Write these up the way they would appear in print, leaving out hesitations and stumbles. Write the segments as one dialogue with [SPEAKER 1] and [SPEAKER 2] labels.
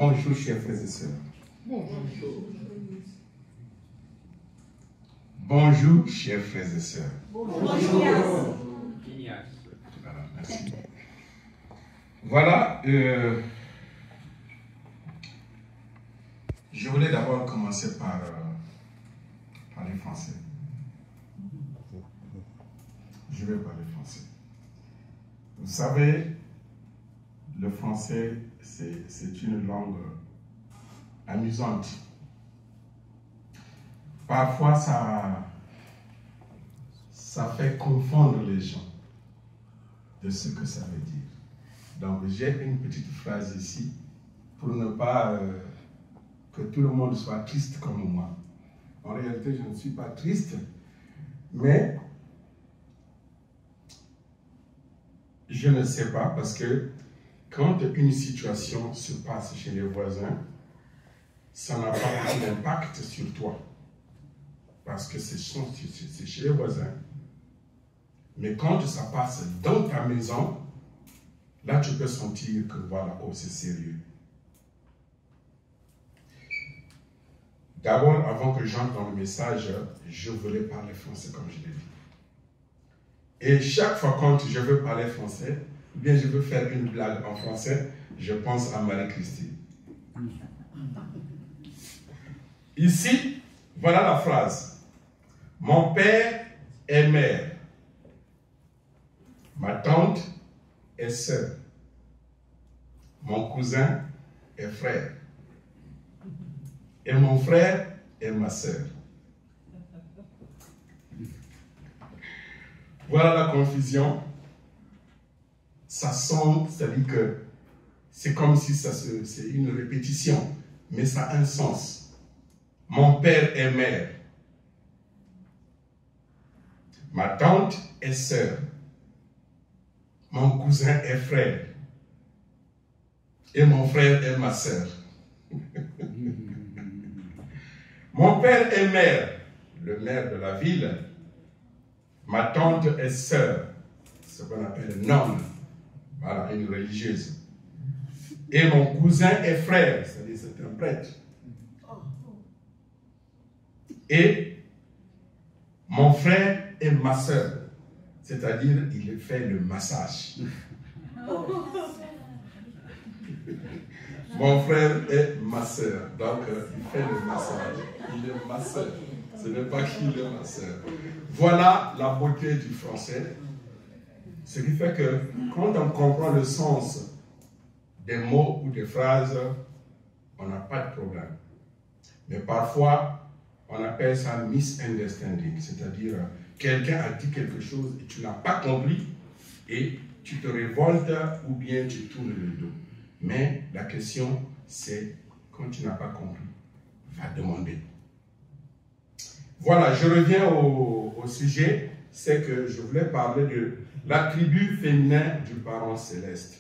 [SPEAKER 1] Bonjour, chers frères et sœurs.
[SPEAKER 2] Bonjour.
[SPEAKER 1] Bonjour, chers frères et sœurs.
[SPEAKER 2] Bonjour.
[SPEAKER 1] Voilà, merci. Voilà, je voulais d'abord commencer par parler français. Je vais parler français. Vous savez, le français, c'est une langue amusante. Parfois, ça fait confondre les gens de ce que ça veut dire. Donc, j'ai une petite phrase ici pour ne pas que tout le monde soit triste comme moi. En réalité, je ne suis pas triste, mais je ne sais pas parce que quand une situation se passe chez les voisins, ça n'a pas beaucoup d'impact sur toi. Parce que c'est chez les voisins. Mais quand ça passe dans ta maison, là tu peux sentir que voilà, oh c'est sérieux. D'abord, avant que j'entre dans le message, je voulais parler français comme je l'ai dit. Et chaque fois quand je veux parler français, ou bien je veux faire une blague en français, je pense à Marie-Christine. Ici, voilà la phrase. Mon père est mère. Ma tante est sœur. Mon cousin est frère. Et mon frère est ma sœur. Voilà la confusion. Ça sonne, c'est-à-dire que c'est comme si c'est une répétition, mais ça a un sens. Mon père est mère. Ma tante est sœur. Mon cousin est frère. Et mon frère est ma sœur. Mon père est maire, le maire de la ville. Ma tante est sœur, ce qu'on appelle nonne, voilà, une religieuse. Et mon cousin est frère, c'est-à-dire c'est un prêtre. Et mon frère est ma sœur, c'est-à-dire il fait le massage. Mon frère est ma sœur, donc il fait le massage. Il est ma sœur. Ce n'est pas qu'il est ma sœur. Voilà la beauté du français. Ce qui fait que quand on comprend le sens des mots ou des phrases, on n'a pas de problème. Mais parfois, on appelle ça misunderstanding, c'est-à-dire quelqu'un a dit quelque chose et tu n'as pas compris et tu te révoltes ou bien tu tournes le dos. Mais la question, c'est quand tu n'as pas compris, va demander. Voilà, je reviens au sujet, c'est que je voulais parler de l'attribut féminin du parent céleste.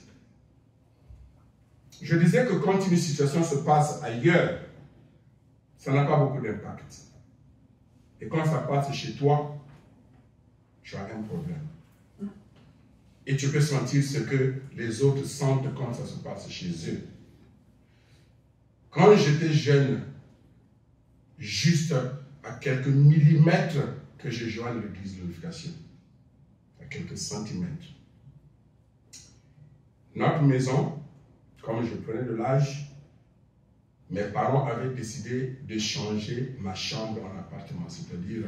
[SPEAKER 1] Je disais que quand une situation se passe ailleurs, ça n'a pas beaucoup d'impact. Et quand ça passe chez toi, tu as un problème. Et tu peux sentir ce que les autres sentent quand ça se passe chez eux. Quand j'étais jeune, juste à quelques millimètres que je joigne l'église de l'unification, à quelques centimètres. Notre maison, comme je prenais de l'âge, mes parents avaient décidé de changer ma chambre en appartement. C'est-à-dire,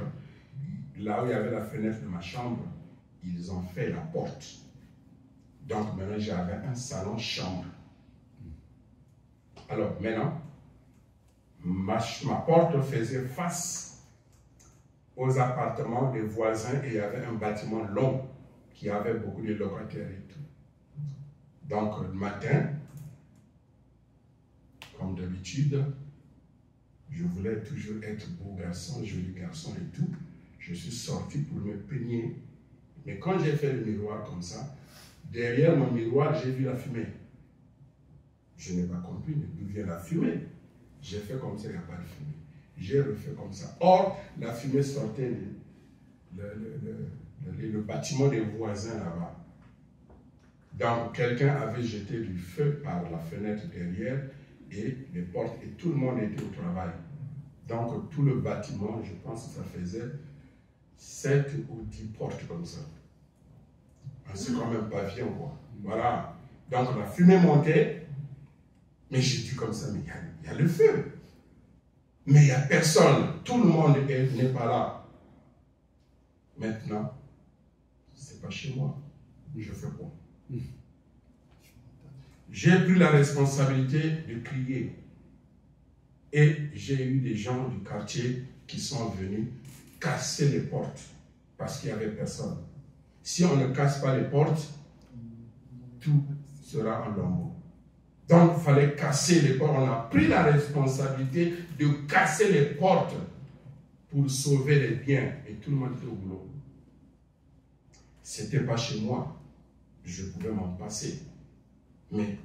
[SPEAKER 1] là où il y avait la fenêtre de ma chambre, ils ont fait la porte. Donc maintenant, j'avais un salon-chambre. Alors maintenant, ma porte faisait face aux appartements des voisins et il y avait un bâtiment long qui avait beaucoup de locataires et tout. Donc le matin, comme d'habitude, je voulais toujours être beau garçon, joli garçon et tout. Je suis sorti pour me peigner. Mais quand j'ai fait le miroir comme ça, derrière mon miroir, j'ai vu la fumée. Je n'ai pas compris d'où vient la fumée. J'ai fait comme ça, il n'y a pas de fumée. J'ai refait comme ça. Or, la fumée sortait le bâtiment des voisins là-bas. Donc, quelqu'un avait jeté du feu par la fenêtre derrière et les portes, et tout le monde était au travail. Donc tout le bâtiment, je pense que ça faisait 7 ou 10 portes comme ça. C'est quand même pavillon, quoi. Voilà. Donc la fumée montait, mais j'ai dit comme ça, mais il y a le feu. Mais il n'y a personne, tout le monde n'est pas là. Maintenant, c'est pas chez moi. Je fais quoi? J'ai pris la responsabilité de crier. Et j'ai eu des gens du quartier qui sont venus casser les portes parce qu'il n'y avait personne. Si on ne casse pas les portes, tout sera en lambeaux. Donc, il fallait casser les portes. On a pris la responsabilité de casser les portes pour sauver les biens. Et tout le monde était au boulot. Ce n'était pas chez moi. Je pouvais m'en passer. Mais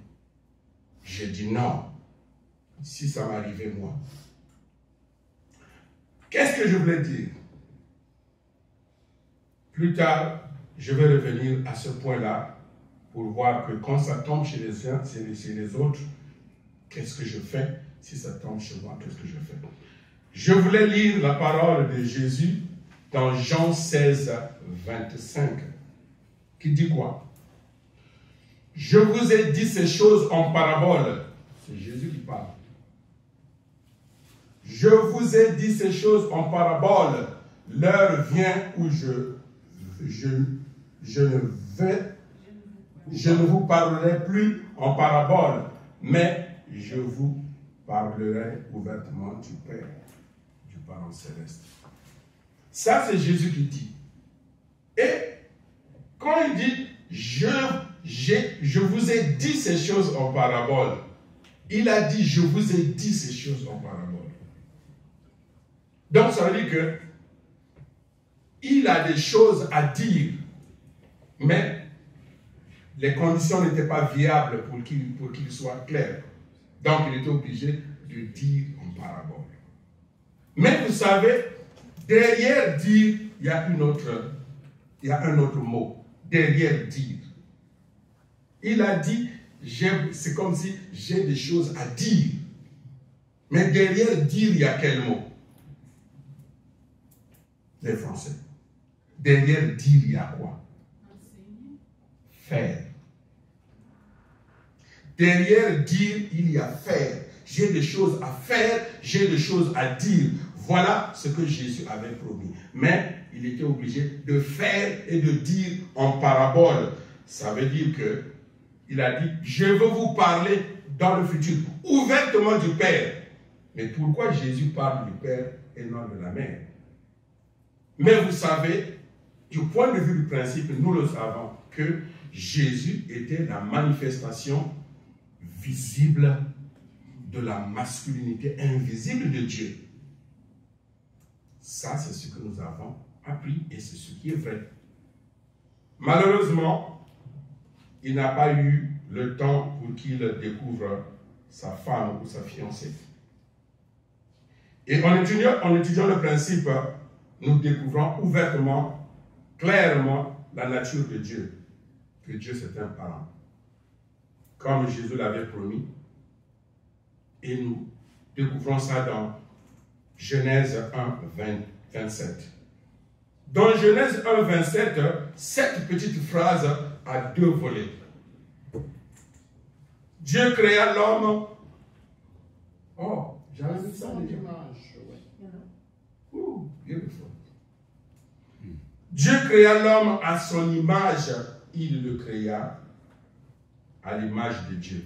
[SPEAKER 1] j'ai dit non. Si ça m'arrivait moi. Qu'est-ce que je voulais dire? Plus tard, je vais revenir à ce point-là pour voir que quand ça tombe chez les uns, chez les autres, qu'est-ce que je fais? Si ça tombe chez moi, qu'est-ce que je fais? Je voulais lire la parole de Jésus dans Jean 16, 25, qui dit quoi? Je vous ai dit ces choses en parabole. C'est Jésus qui parle. Je vous ai dit ces choses en parabole. L'heure vient où je ne vous parlerai plus en parabole, mais je vous parlerai ouvertement du Père, du Parent céleste. Ça, c'est Jésus qui dit. Et quand il dit, je vous ai dit ces choses en parabole, il a dit, je vous ai dit ces choses en parabole. Donc, ça veut dire que il a des choses à dire, mais les conditions n'étaient pas viables pour qu'il soit clair. Donc, il était obligé de dire en parabole. Mais vous savez, derrière dire, il y a un autre mot. Derrière dire. Il a dit, c'est comme si j'ai des choses à dire. Mais derrière dire, il y a quel mot? Les Français. Derrière dire, il y a quoi? Faire. Derrière dire, il y a faire. J'ai des choses à faire, j'ai des choses à dire. Voilà ce que Jésus avait promis. Mais il était obligé de faire et de dire en parabole. Ça veut dire que il a dit, je veux vous parler dans le futur, ouvertement du Père. Mais pourquoi Jésus parle du Père et non de la Mère? Mais vous savez, du point de vue du principe, nous le savons, que Jésus était la manifestation visible de la masculinité invisible de Dieu. Ça, c'est ce que nous avons appris et c'est ce qui est vrai. Malheureusement, il n'a pas eu le temps pour qu'il découvre sa femme ou sa fiancée. Et en étudiant le principe, nous découvrons ouvertement, clairement, la nature de Dieu. Que Dieu, c'est un parent. Comme Jésus l'avait promis. Et nous découvrons ça dans Genèse 1, 27. Dans Genèse 1, 27, cette petite phrase a 2 volets. Dieu créa l'homme. Oh, j'avais vu ça déjà. Oh, beautiful. Dieu créa l'homme à son image. Il le créa à l'image de Dieu.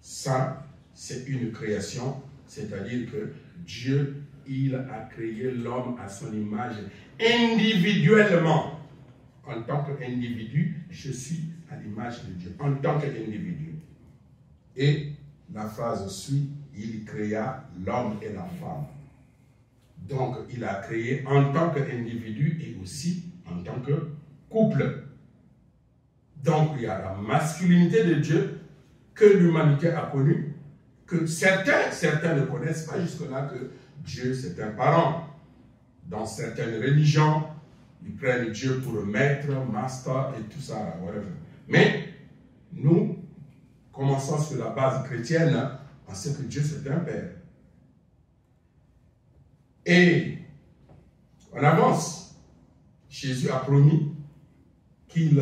[SPEAKER 1] Ça, c'est une création, c'est-à-dire que Dieu, il a créé l'homme à son image individuellement. En tant qu'individu, je suis à l'image de Dieu, en tant qu'individu. Et la phrase suit, il créa l'homme et la femme. Donc, il a créé en tant qu'individu et aussi en tant que couple. Donc, il y a la masculinité de Dieu que l'humanité a connue, que certains ne connaissent pas jusque-là que Dieu, c'est un parent. Dans certaines religions, ils prennent Dieu pour maître, master et tout ça, whatever. Mais nous, commençant sur la base chrétienne, on sait que Dieu c'est un Père. Et on avance. Jésus a promis qu'il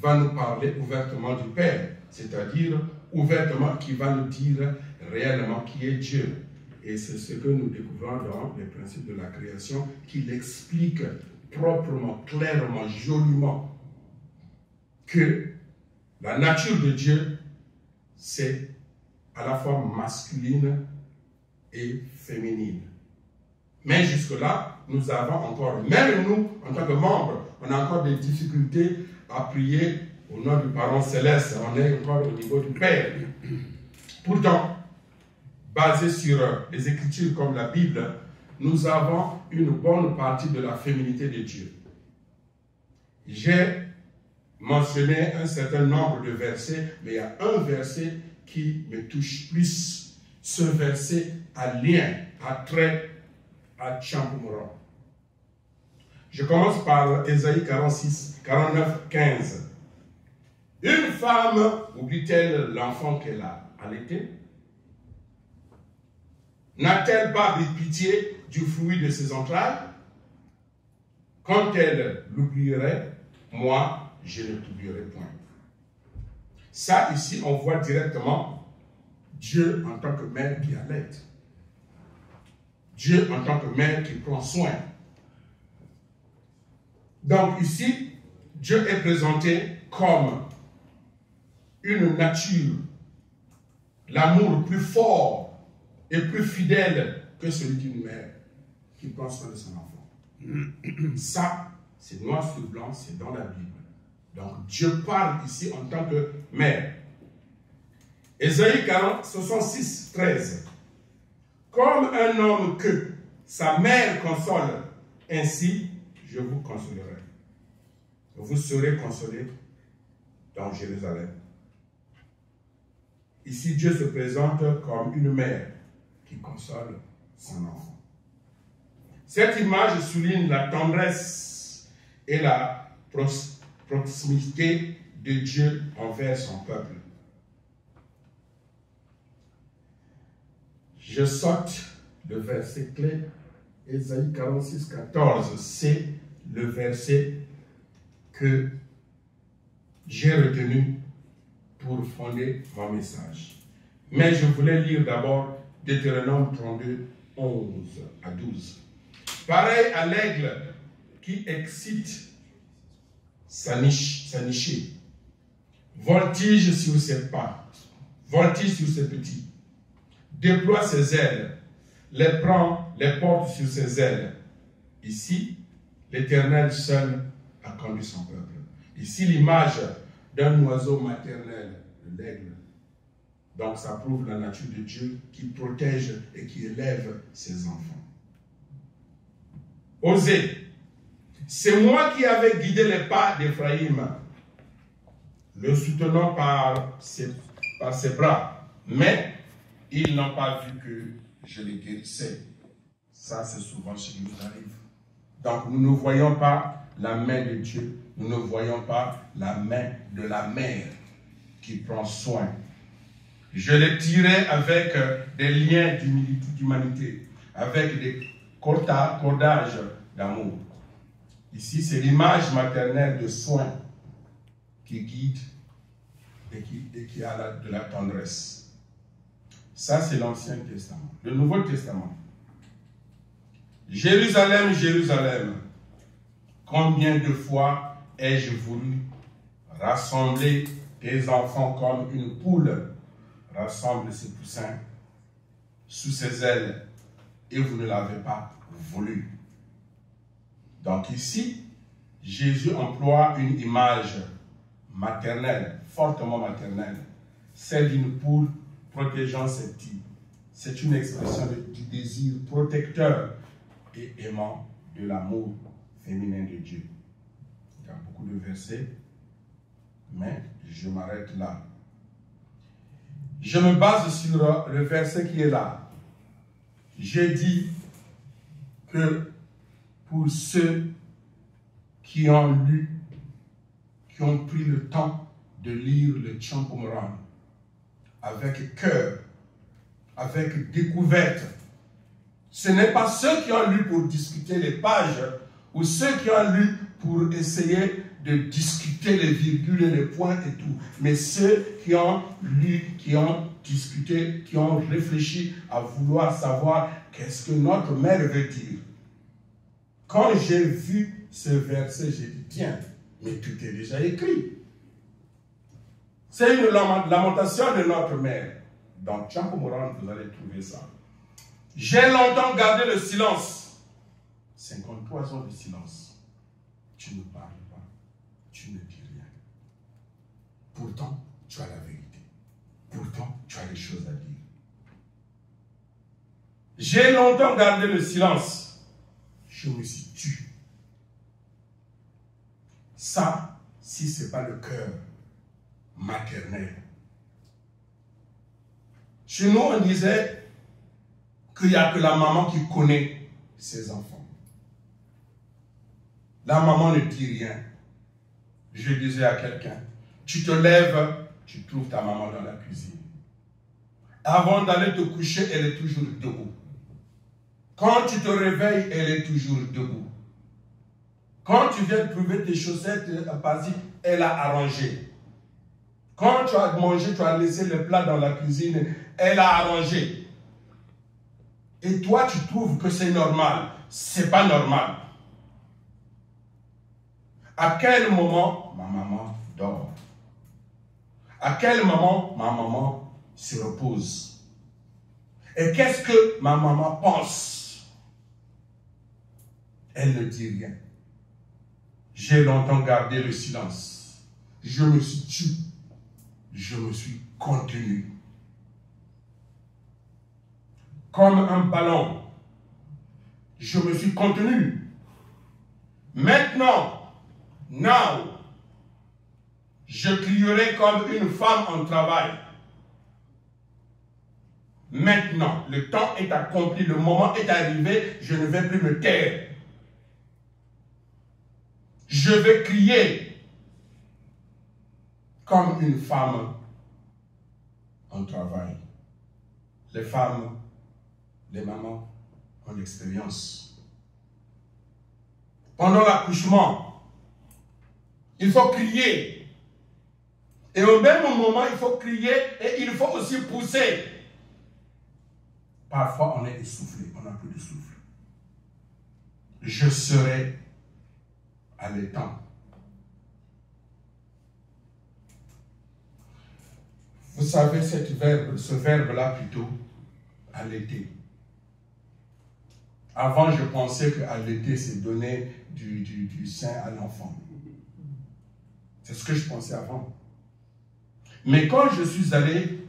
[SPEAKER 1] va nous parler ouvertement du Père, c'est-à-dire ouvertement qu'il va nous dire réellement qui est Dieu. Et c'est ce que nous découvrons dans les principes de la création, qu'il explique proprement, clairement, joliment que la nature de Dieu, c'est à la fois masculine et féminine. Mais jusque-là, nous avons encore, même nous, en tant que membres, on a encore des difficultés à prier au nom du Parent Céleste. On est encore au niveau du Père. Pourtant, basé sur les Écritures comme la Bible, nous avons une bonne partie de la féminité de Dieu. J'ai mentionné un certain nombre de versets, mais il y a un verset qui me touche plus. Ce verset a lien, a trait à Champoumoran. Je commence par Ésaïe 49, 15. Une femme oublie-t-elle l'enfant qu'elle a allaité? N'a-t-elle pas pitié du fruit de ses entrailles? Quand elle l'oublierait, moi, je ne t'oublierai point. Ça, ici, on voit directement Dieu en tant que mère qui allaite. Dieu en tant que mère qui prend soin. Donc ici, Dieu est présenté comme une nature, l'amour plus fort et plus fidèle que celui d'une mère qui prend soin de son enfant. Ça, c'est noir sur blanc, c'est dans la Bible. Donc Dieu parle ici en tant que mère. Ésaïe 66, 13. Comme un homme que sa mère console, ainsi je vous consolerai. Vous serez consolés dans Jérusalem. Ici, Dieu se présente comme une mère qui console son enfant. Cette image souligne la tendresse et la proximité de Dieu envers son peuple. Je saute le verset clé, Ésaïe 46, 14. C'est le verset que j'ai retenu pour fonder mon message. Mais je voulais lire d'abord Deutéronome 32, 11 à 12. Pareil à l'aigle qui excite sa nichée, voltige sur ses pattes, voltige sur ses petits, déploie ses ailes, les prend, les porte sur ses ailes. Ici, l'Éternel seul a conduit son peuple. Ici, l'image d'un oiseau maternel, l'aigle. Donc, ça prouve la nature de Dieu qui protège et qui élève ses enfants. Osée, c'est moi qui avais guidé les pas d'Éphraïm, le soutenant par ses bras, mais ils n'ont pas vu que je les guérissais. Ça, c'est souvent ce qui nous arrive. Donc, nous ne voyons pas la main de Dieu, nous ne voyons pas la main de la mère qui prend soin. Je les tirais avec des liens d'humanité, avec des cordages d'amour. Ici, c'est l'image maternelle de soin qui guide et qui a de la tendresse. Ça, c'est l'Ancien Testament. Le Nouveau Testament. Jérusalem, Jérusalem, combien de fois ai-je voulu rassembler tes enfants comme une poule rassemble ses poussins sous ses ailes, et vous ne l'avez pas voulu. Donc ici, Jésus emploie une image maternelle, fortement maternelle, celle d'une poule protégeant ses petits. C'est une expression du désir protecteur et aimant de l'amour féminin de Dieu. Il y a beaucoup de versets, mais je m'arrête là. Je me base sur le verset qui est là. J'ai dit que pour ceux qui ont lu, qui ont pris le temps de lire le Champoumoran, avec cœur, avec découverte. Ce n'est pas ceux qui ont lu pour discuter les pages ou ceux qui ont lu pour essayer de discuter les virgules et les points et tout, mais ceux qui ont lu, qui ont discuté, qui ont réfléchi à vouloir savoir qu'est-ce que notre mère veut dire. Quand j'ai vu ce verset, j'ai dit, tiens, mais tout est déjà écrit. C'est une lamentation de notre mère. Dans Tchampo Moran, vous allez trouver ça. J'ai longtemps gardé le silence. 53 ans de silence. Tu ne parles pas. Tu ne dis rien. Pourtant, tu as la vérité. Pourtant, tu as des choses à dire. J'ai longtemps gardé le silence. Je me suis tu. Ça, si ce n'est pas le cœur maternel. Chez nous, on disait qu'il n'y a que la maman qui connaît ses enfants. La maman ne dit rien. Je disais à quelqu'un, tu te lèves, tu trouves ta maman dans la cuisine. Avant d'aller te coucher, elle est toujours debout. Quand tu te réveilles, elle est toujours debout. Quand tu viens trouver tes chaussettes basiques, elle a arrangé. Quand tu as mangé, tu as laissé le plat dans la cuisine, elle a arrangé. Et toi, tu trouves que c'est normal. Ce n'est pas normal. À quel moment ma maman dort? À quel moment ma maman se repose? Et qu'est-ce que ma maman pense? Elle ne dit rien. J'ai longtemps gardé le silence. Je me suis tu. Je me suis contenu. Comme un ballon. Je me suis contenu. Maintenant, now, je crierai comme une femme en travail. Maintenant, le temps est accompli, le moment est arrivé, je ne vais plus me taire. Je vais crier comme une femme en travail. Les femmes, les mamans ont l'expérience. Pendant l'accouchement, il faut crier. Et au même moment, il faut crier et il faut aussi pousser. Parfois, on est essoufflé, on n'a plus de souffle. Je serai allaitant. Vous savez, ce verbe-là plutôt, allaiter. Avant, je pensais que allaiter, c'est donner du sein à l'enfant. C'est ce que je pensais avant. Mais quand je suis allé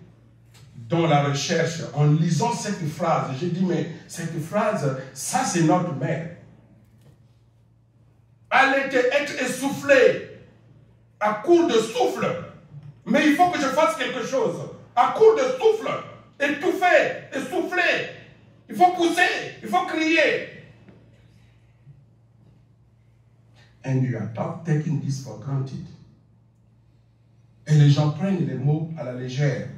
[SPEAKER 1] dans la recherche, en lisant cette phrase, j'ai dit, mais cette phrase, ça c'est notre mère. Allaiter, être essoufflé, à court de souffle. Mais il faut que je fasse quelque chose. À court de souffle, étouffé, essoufflé. Il faut pousser, il faut crier. And you are not taking this for granted. Et les gens prennent les mots à la légère.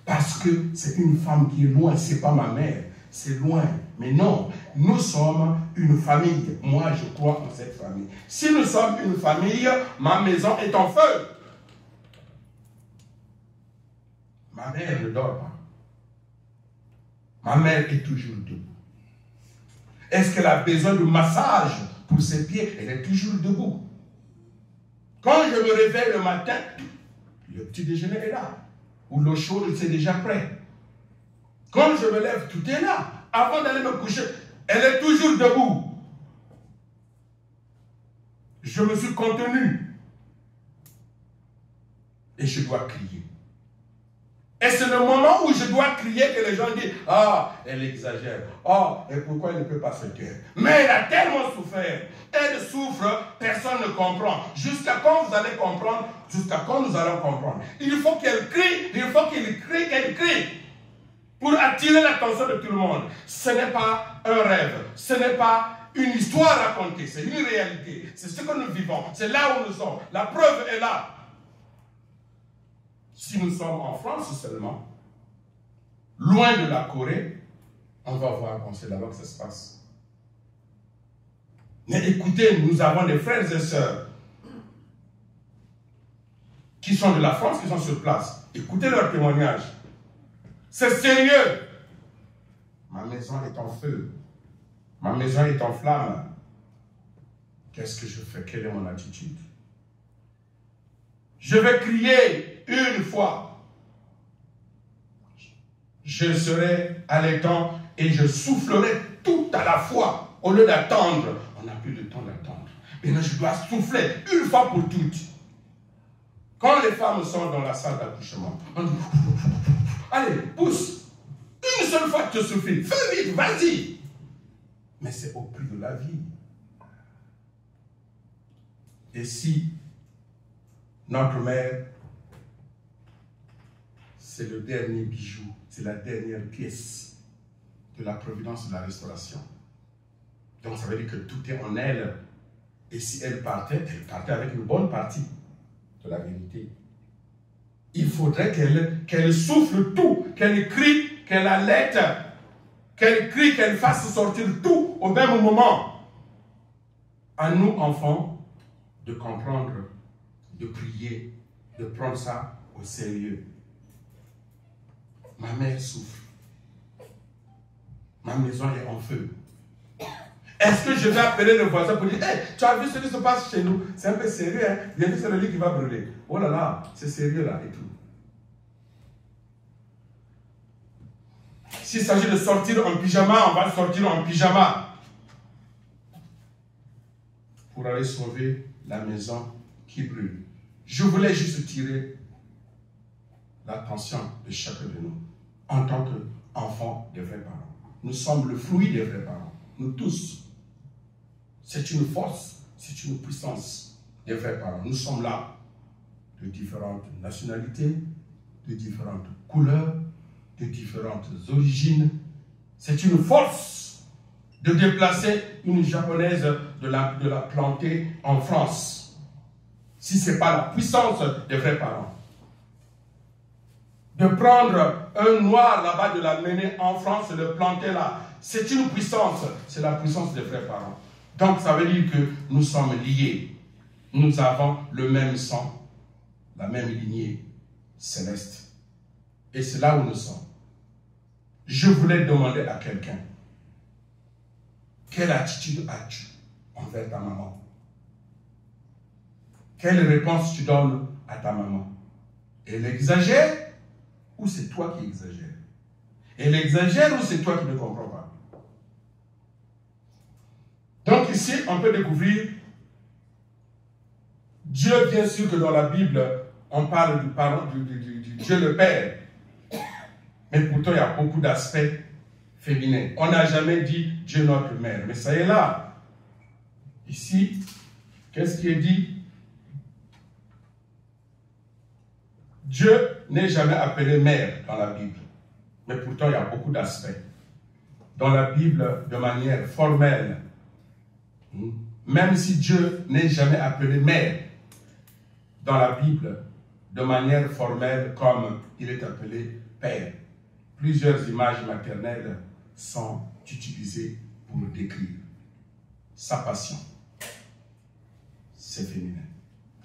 [SPEAKER 1] Parce que c'est une femme qui est loin, c'est pas ma mère, c'est loin. Mais non, nous sommes une famille. Moi, je crois en cette famille. Si nous sommes une famille, ma maison est en feu. Ma mère ne dort pas. Ma mère est toujours debout. Est-ce qu'elle a besoin de massage pour ses pieds? Elle est toujours debout. Quand je me réveille le matin, le petit déjeuner est là. Ou l'eau chaude, c'est déjà prêt. Quand je me lève, tout est là. Avant d'aller me coucher, elle est toujours debout. Je me suis contenu. Et je dois crier. Et c'est le moment où je dois crier que les gens disent, ah, elle exagère. Ah, et pourquoi elle ne peut pas se taire? Mais elle a tellement souffert. Elle souffre, personne ne comprend. Jusqu'à quand vous allez comprendre? Jusqu'à quand nous allons comprendre? Il faut qu'elle crie, il faut qu'elle crie, qu'elle crie. Pour attirer l'attention de tout le monde. Ce n'est pas un rêve. Ce n'est pas une histoire racontée. C'est une réalité. C'est ce que nous vivons. C'est là où nous sommes. La preuve est là.
[SPEAKER 2] Si nous sommes en France seulement, loin de la Corée, on va voir, c'est là-bas que ça se passe. Mais écoutez, nous avons des frères et sœurs qui sont de la France, qui sont sur place. Écoutez leur témoignage. C'est sérieux. Ma maison est en feu. Ma maison est en flamme. Qu'est-ce que je fais? Quelle est mon attitude? Je vais crier une fois. Je serai allaitant et je soufflerai tout à la fois. Au lieu d'attendre, on n'a plus le temps d'attendre. Maintenant, je dois souffler une fois pour toutes. Quand les femmes sont dans la salle d'accouchement, on dit, allez, pousse. Une seule fois te suffit. Fais vite, vas-y. Mais c'est au prix de la vie. Et si notre mère, c'est le dernier bijou, c'est la dernière pièce de la providence de la restauration. Donc ça veut dire que tout est en elle. Et si elle partait avec une bonne partie de la vérité. Il faudrait qu'elle souffle tout, qu'elle crie, qu'elle allaite, qu'elle crie, qu'elle fasse sortir tout au même moment. À nous, enfants, de comprendre, de prier, de prendre ça au sérieux. Ma mère souffre. Ma maison est en feu. Est-ce que je vais appeler le voisin pour dire, hey, tu as vu ce qui se passe chez nous? C'est un peu sérieux, hein? Bientôt c'est le lit qui va brûler. Oh là là, c'est sérieux là et tout. S'il s'agit de sortir en pyjama, on va sortir en pyjama. Pour aller sauver la maison qui brûle. Je voulais juste tirer l'attention de chacun de nous, en tant qu'enfants des vrais parents. Nous sommes le fruit des vrais parents, nous tous. C'est une force, c'est une puissance des vrais parents. Nous sommes là, de différentes nationalités, de différentes couleurs, de différentes origines. C'est une force de déplacer une japonaise, de la planter en France. Si ce n'est pas la puissance des vrais parents. De prendre un noir là-bas, de l'amener en France, de le planter là. C'est une puissance, c'est la puissance des vrais parents. Donc ça veut dire que nous sommes liés. Nous avons le même sang, la même lignée céleste. Et c'est là où nous sommes. Je voulais demander à quelqu'un, quelle attitude as-tu envers ta maman? Quelle réponse tu donnes à ta maman? Elle exagère ou c'est toi qui exagères? Elle exagère ou c'est toi qui ne comprends pas? Donc ici, on peut découvrir Dieu, bien sûr que dans la Bible, on parle du parent, du Dieu le Père. Mais pourtant, il y a beaucoup d'aspects féminins. On n'a jamais dit Dieu notre mère, mais ça est là. Ici, qu'est-ce qui est dit? Dieu n'est jamais appelé mère dans la Bible. Mais pourtant, il y a beaucoup d'aspects. Dans la Bible, de manière formelle, même si Dieu n'est jamais appelé mère dans la Bible, de manière formelle, comme il est appelé père, plusieurs images maternelles sont utilisées pour le décrire. Sa passion, c'est féminin.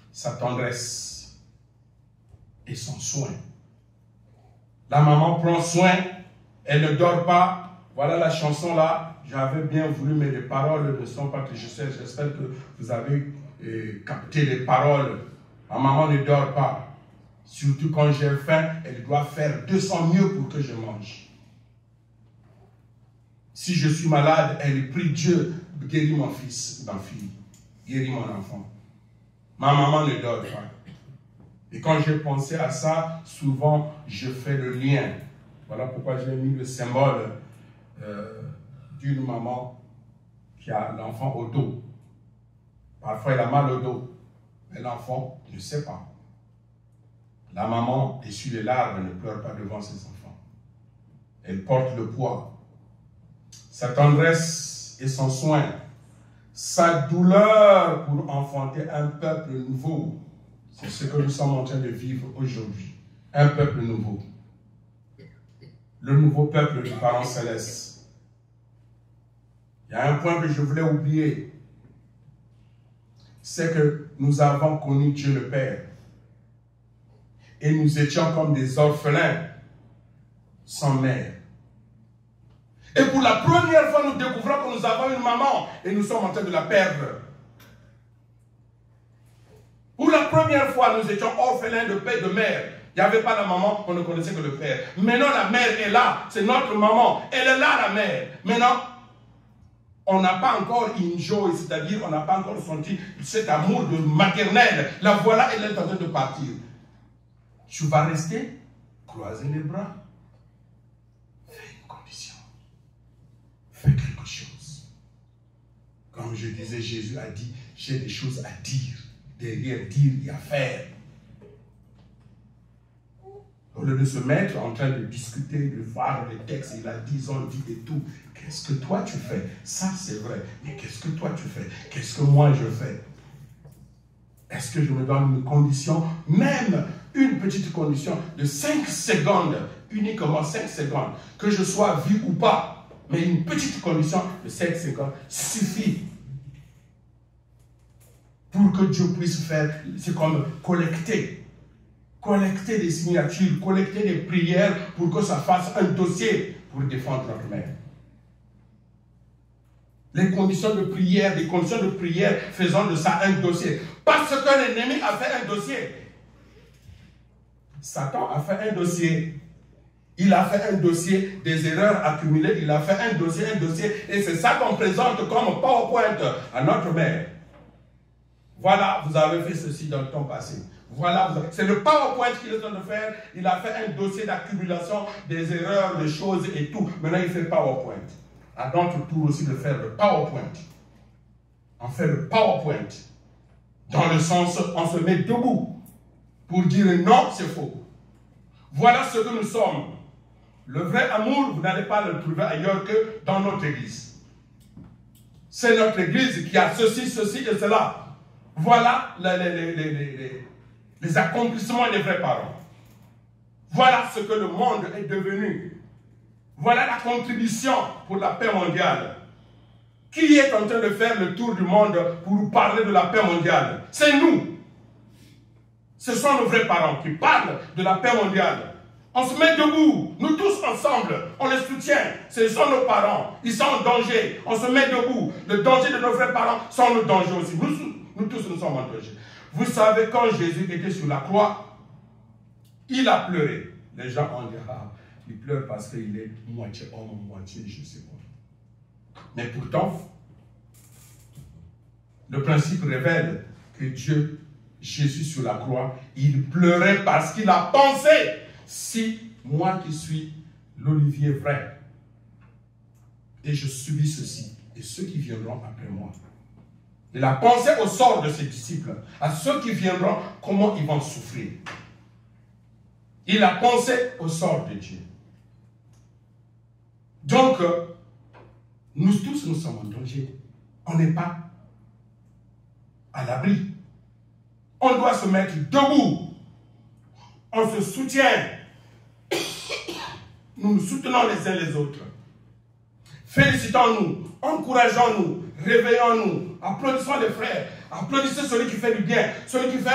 [SPEAKER 2] Sa tendresse et son soin. La maman prend soin, elle ne dort pas. Voilà la chanson là. J'avais bien voulu, mais les paroles ne sont pas que je sais. J'espère que vous avez capté les paroles. Ma maman ne dort pas. Surtout quand j'ai faim, elle doit faire 200 mieux pour que je mange. Si je suis malade, elle prie Dieu, guéris mon fils, ma fille, guéris mon enfant. Ma maman ne dort pas. Et quand j'ai pensé à ça, souvent je fais le lien. Voilà pourquoi j'ai mis le symbole d'une maman qui a l'enfant au dos. Parfois elle a mal au dos, mais l'enfant ne sait pas. La maman essuie les larmes, ne pleure pas devant ses enfants. Elle porte le poids. Sa tendresse et son soin, sa douleur pour enfanter un peuple nouveau. C'est ce que nous sommes en train de vivre aujourd'hui. un peuple nouveau. Le nouveau peuple du parent céleste. Il y a un point que je voulais oublier. C'est que nous avons connu Dieu le Père. Et nous étions comme des orphelins sans mère. Et pour la première fois, nous découvrons que nous avons une maman et nous sommes en train de la perdre. Pour la première fois, nous étions orphelins de père et de mère. Il n'y avait pas la maman, on ne connaissait que le père. Maintenant, la mère est là, c'est notre maman. Elle est là, la mère. Maintenant, on n'a pas encore enjoy, c'est-à-dire on n'a pas encore senti cet amour de maternel. La voilà, elle est en train de partir. Tu vas rester, croiser les bras. Fais une condition. Fais quelque chose. Comme je disais, Jésus a dit, j'ai des choses à dire. Derrière dire, il y a faire. Au lieu de se mettre en train de discuter, de voir les textes, il a dit, on dit et tout. Qu'est-ce que toi tu fais? Ça c'est vrai. Mais qu'est-ce que toi tu fais? Qu'est-ce que moi je fais? Est-ce que je me donne une condition, même une petite condition de 5 secondes, uniquement 5 secondes, que je sois vu ou pas, mais une petite condition de 5 secondes suffit pour que Dieu puisse faire, c'est comme collecter des signatures, collecter des prières pour que ça fasse un dossier pour défendre notre mère. Les conditions de prière, des conditions de prière faisant de ça un dossier. Parce que l'ennemi a fait un dossier. Satan a fait un dossier. Il a fait un dossier des erreurs accumulées. Il a fait un dossier. Et c'est ça qu'on présente comme PowerPoint à notre mère. Voilà, vous avez fait ceci dans le temps passé. Voilà, c'est le PowerPoint qu'il est en train de faire. Il a fait un dossier d'accumulation des erreurs, des choses et tout. Maintenant, il fait PowerPoint. À notre tour aussi de faire le PowerPoint. On fait le PowerPoint. Dans le sens, on se met debout pour dire non, c'est faux. Voilà ce que nous sommes. Le vrai amour, vous n'allez pas le trouver ailleurs que dans notre église. C'est notre église qui a ceci et cela. Voilà les accomplissements des vrais parents. Voilà ce que le monde est devenu. Voilà la contribution pour la paix mondiale. Qui est en train de faire le tour du monde pour parler de la paix mondiale? C'est nous. Ce sont nos vrais parents qui parlent de la paix mondiale. On se met debout, nous tous ensemble, on les soutient. Ce sont nos parents, ils sont en danger. On se met debout. Le danger de nos vrais parents sont nos dangers aussi. Nous tous, nous sommes en danger. Vous savez, quand Jésus était sur la croix, il a pleuré. Les gens ont dit, ah, il pleure parce qu'il est moitié homme, moitié, je ne sais pas. Mais pourtant, le principe révèle que Dieu, Jésus sur la croix, il pleurait parce qu'il a pensé, si moi qui suis l'olivier vrai, et je subis ceci, et ceux qui viendront après moi. Il a pensé au sort de ses disciples, à ceux qui viendront, comment ils vont souffrir. Il a pensé au sort de Dieu. Donc, nous tous, nous sommes en danger. On n'est pas à l'abri. On doit se mettre debout. On se soutient. Nous nous soutenons les uns les autres. Félicitons-nous, encourageons-nous, réveillons-nous, applaudissons les frères, applaudissez celui qui fait du bien, celui qui fait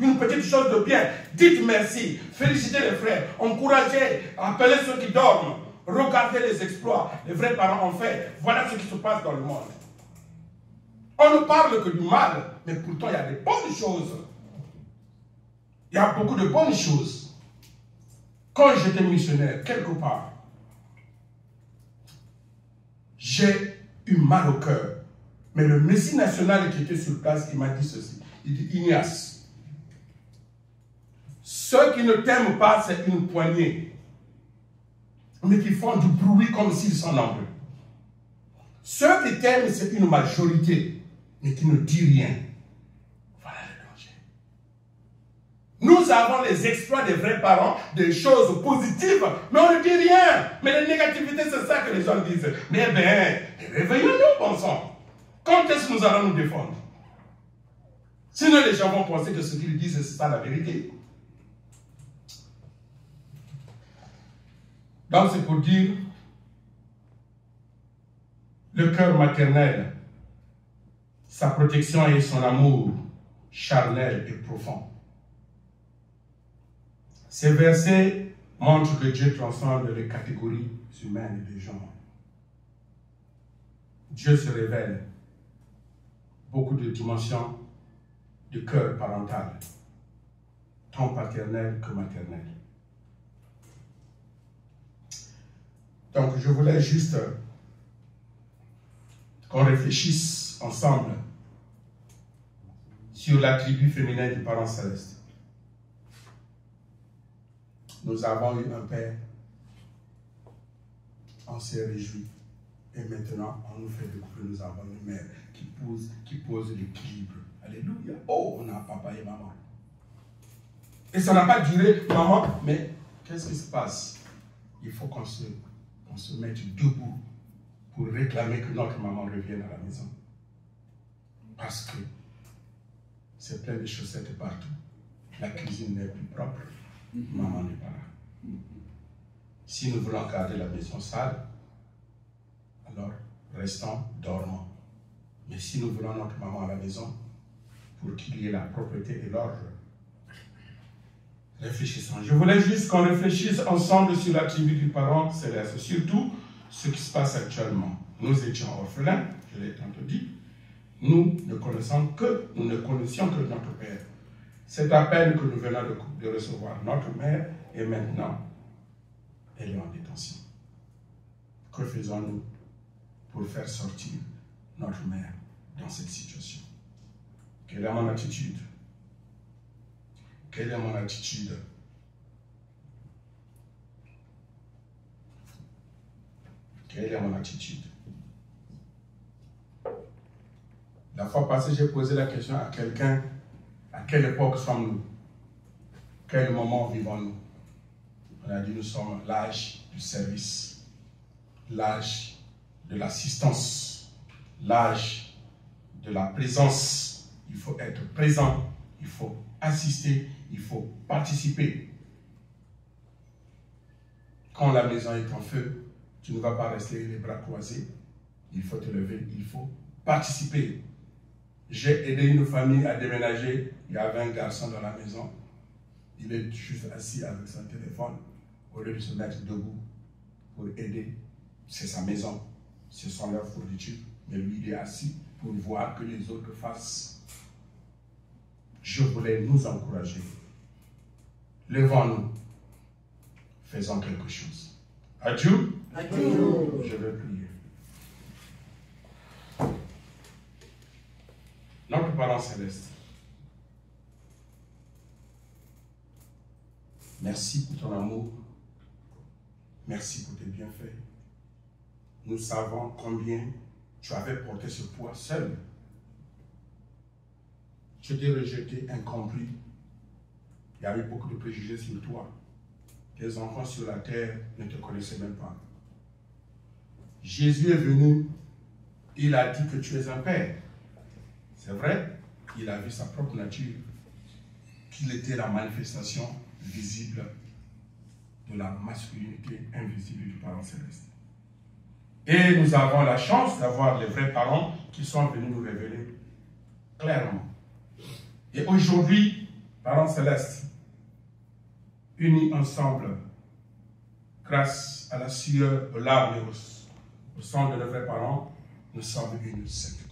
[SPEAKER 2] une petite chose de bien. Dites merci, félicitez les frères, encouragez, appelez ceux qui dorment, regardez les exploits. Les vrais parents ont fait. Voilà ce qui se passe dans le monde. On ne parle que du mal, mais pourtant il y a des bonnes choses. Il y a beaucoup de bonnes choses. Quand j'étais missionnaire, quelque part, j'ai eu mal au cœur. Mais le Messie national qui était sur place, il m'a dit ceci. Il dit, Ignace, ceux qui ne t'aiment pas, c'est une poignée, mais qui font du bruit comme s'ils s'en en veulent. Ceux qui t'aiment, c'est une majorité, mais qui ne dit rien. Voilà le danger. Nous avons les exploits des vrais parents, des choses positives, mais on ne dit rien. Mais la négativité, c'est ça que les gens disent. Mais bien, réveillons-nous, bon sang. Quand est-ce que nous allons nous défendre? Sinon, les gens vont penser que ce qu'ils disent, c'est ça la vérité. Donc c'est pour dire le cœur maternel, sa protection et son amour charnel et profond. Ces versets montrent que Dieu transcende les catégories humaines et des gens. Dieu se révèle beaucoup de dimensions du cœur parental, tant paternel que maternel. Donc je voulais juste qu'on réfléchisse ensemble sur l'attribut féminin du parent céleste. Nous avons eu un père, on s'est réjoui. Et maintenant, on nous fait découvrir, nous avons une mère qui pose l'équilibre. Alléluia. Oh, on a papa et maman. Et ça n'a pas duré, maman, mais qu'est-ce qui se passe? Il faut qu'on se mette debout pour réclamer que notre maman revienne à la maison. Parce que c'est plein de chaussettes partout. La cuisine n'est plus propre. Maman n'est pas là. Si nous voulons garder la maison sale, alors restons dormants. Mais si nous voulons notre maman à la maison, pour qu'il y ait la propreté et l'ordre, réfléchissons. Je voulais juste qu'on réfléchisse ensemble sur l'attribut du parent céleste, surtout ce qui se passe actuellement. Nous étions orphelins, je l'ai tantôt dit. Nous ne connaissions que notre Père. C'est à peine que nous venons de recevoir notre mère et maintenant, elle est en détention. Que faisons-nous pour faire sortir notre mère dans cette situation? Quelle est mon attitude? Quelle est mon attitude? Quelle est mon attitude? La fois passée, j'ai posé la question à quelqu'un, à quelle époque sommes-nous? Quel moment vivons-nous? On a dit nous sommes l'âge du service, l'âge de l'assistance, l'âge de la présence. Il faut être présent, il faut assister, il faut participer. Quand la maison est en feu, tu ne vas pas rester les bras croisés. Il faut te lever, il faut participer. J'ai aidé une famille à déménager. Il y avait un garçon dans la maison. Il est juste assis avec son téléphone au lieu de se mettre debout pour aider. C'est sa maison, ce sont leurs fournitures. Mais lui, il est assis pour voir que les autres fassent. Je voulais nous encourager. Levons-nous. Faisons quelque chose. Adieu. Adieu. Je vais prier. Notre parent céleste, merci pour ton amour. Merci pour tes bienfaits. Nous savons combien tu avais porté ce poids seul. Tu t'es rejeté, incompris. Il y avait beaucoup de préjugés sur toi. Tes enfants sur la terre ne te connaissaient même pas. Jésus est venu, il a dit que tu es un père. C'est vrai, il a vu sa propre nature, qu'il était la manifestation visible de la masculinité invisible du parent céleste. Et nous avons la chance d'avoir les vrais parents qui sont venus nous révéler clairement. Et aujourd'hui, parents célestes, unis ensemble, grâce à la sueur, aux larmes et au sang de nos vrais parents, nous sommes une seule.